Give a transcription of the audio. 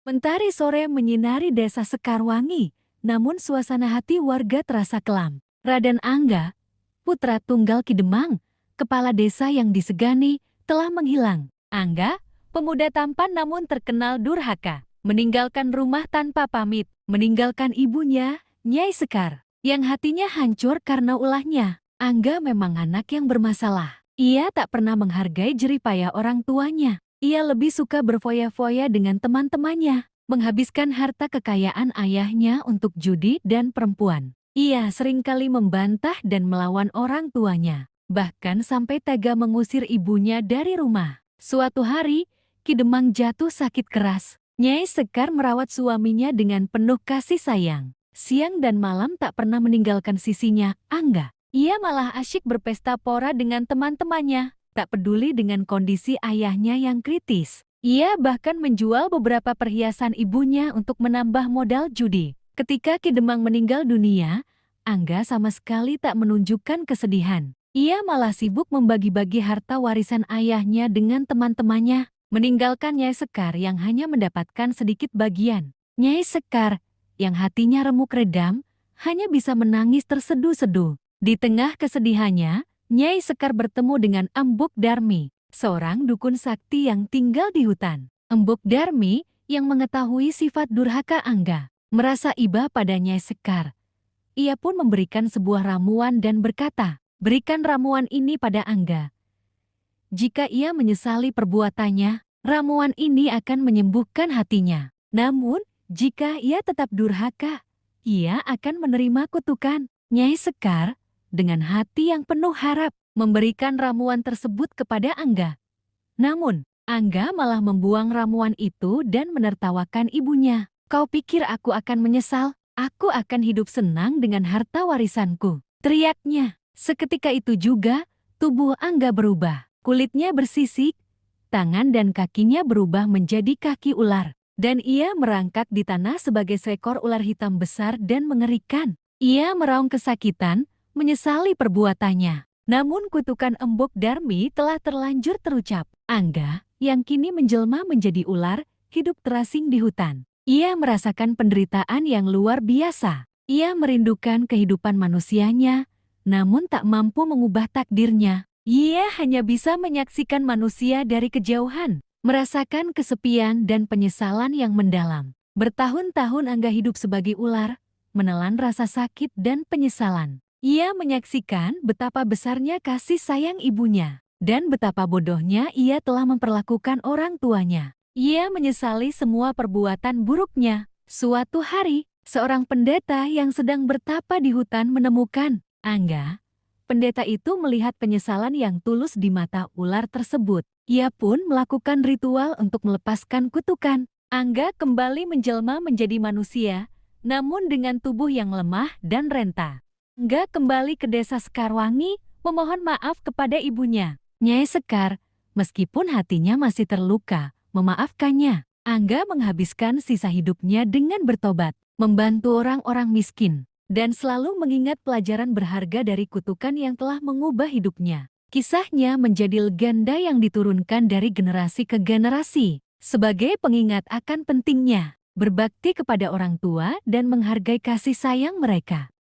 Mentari sore menyinari desa Sekarwangi, namun suasana hati warga terasa kelam. Raden Angga, putra tunggal Ki Demang, kepala desa yang disegani, telah menghilang. Angga, pemuda tampan namun terkenal durhaka, meninggalkan rumah tanpa pamit, meninggalkan ibunya, Nyai Sekar, yang hatinya hancur karena ulahnya. Angga memang anak yang bermasalah. Ia tak pernah menghargai jeripayah orang tuanya. Ia lebih suka berfoya-foya dengan teman-temannya, menghabiskan harta kekayaan ayahnya untuk judi dan perempuan. Ia seringkali membantah dan melawan orang tuanya, bahkan sampai tega mengusir ibunya dari rumah. Suatu hari, Ki Demang jatuh sakit keras. Nyai Sekar merawat suaminya dengan penuh kasih sayang. Siang dan malam tak pernah meninggalkan sisinya, Angga. Ia malah asyik berpesta pora dengan teman-temannya, tak peduli dengan kondisi ayahnya yang kritis. Ia bahkan menjual beberapa perhiasan ibunya untuk menambah modal judi. Ketika Ki Demang meninggal dunia, Angga sama sekali tak menunjukkan kesedihan. Ia malah sibuk membagi-bagi harta warisan ayahnya dengan teman-temannya, meninggalkan Nyai Sekar yang hanya mendapatkan sedikit bagian. Nyai Sekar, yang hatinya remuk redam, hanya bisa menangis terseduh-seduh. Di tengah kesedihannya, Nyai Sekar bertemu dengan Embuk Darmi, seorang dukun sakti yang tinggal di hutan. Embuk Darmi, yang mengetahui sifat durhaka Angga, merasa iba pada Nyai Sekar. Ia pun memberikan sebuah ramuan dan berkata, "Berikan ramuan ini pada Angga. Jika ia menyesali perbuatannya, ramuan ini akan menyembuhkan hatinya. Namun, jika ia tetap durhaka, ia akan menerima kutukan." Nyai Sekar, dengan hati yang penuh harap, memberikan ramuan tersebut kepada Angga. Namun, Angga malah membuang ramuan itu dan menertawakan ibunya. "Kau pikir aku akan menyesal? Aku akan hidup senang dengan harta warisanku," teriaknya. Seketika itu juga, tubuh Angga berubah. Kulitnya bersisik, tangan dan kakinya berubah menjadi kaki ular. Dan ia merangkak di tanah sebagai seekor ular hitam besar dan mengerikan. Ia meraung kesakitan, menyesali perbuatannya. Namun kutukan Embuk Darmi telah terlanjur terucap. Angga, yang kini menjelma menjadi ular, hidup terasing di hutan. Ia merasakan penderitaan yang luar biasa. Ia merindukan kehidupan manusianya, namun tak mampu mengubah takdirnya. Ia hanya bisa menyaksikan manusia dari kejauhan, merasakan kesepian dan penyesalan yang mendalam. Bertahun-tahun Angga hidup sebagai ular, menelan rasa sakit dan penyesalan. Ia menyaksikan betapa besarnya kasih sayang ibunya, dan betapa bodohnya ia telah memperlakukan orang tuanya. Ia menyesali semua perbuatan buruknya. Suatu hari, seorang pendeta yang sedang bertapa di hutan menemukan Angga. Pendeta itu melihat penyesalan yang tulus di mata ular tersebut. Ia pun melakukan ritual untuk melepaskan kutukan. Angga kembali menjelma menjadi manusia, namun dengan tubuh yang lemah dan renta. Angga kembali ke desa Sekarwangi, memohon maaf kepada ibunya. Nyai Sekar, meskipun hatinya masih terluka, memaafkannya. Angga menghabiskan sisa hidupnya dengan bertobat, membantu orang-orang miskin, dan selalu mengingat pelajaran berharga dari kutukan yang telah mengubah hidupnya. Kisahnya menjadi legenda yang diturunkan dari generasi ke generasi, sebagai pengingat akan pentingnya berbakti kepada orang tua dan menghargai kasih sayang mereka.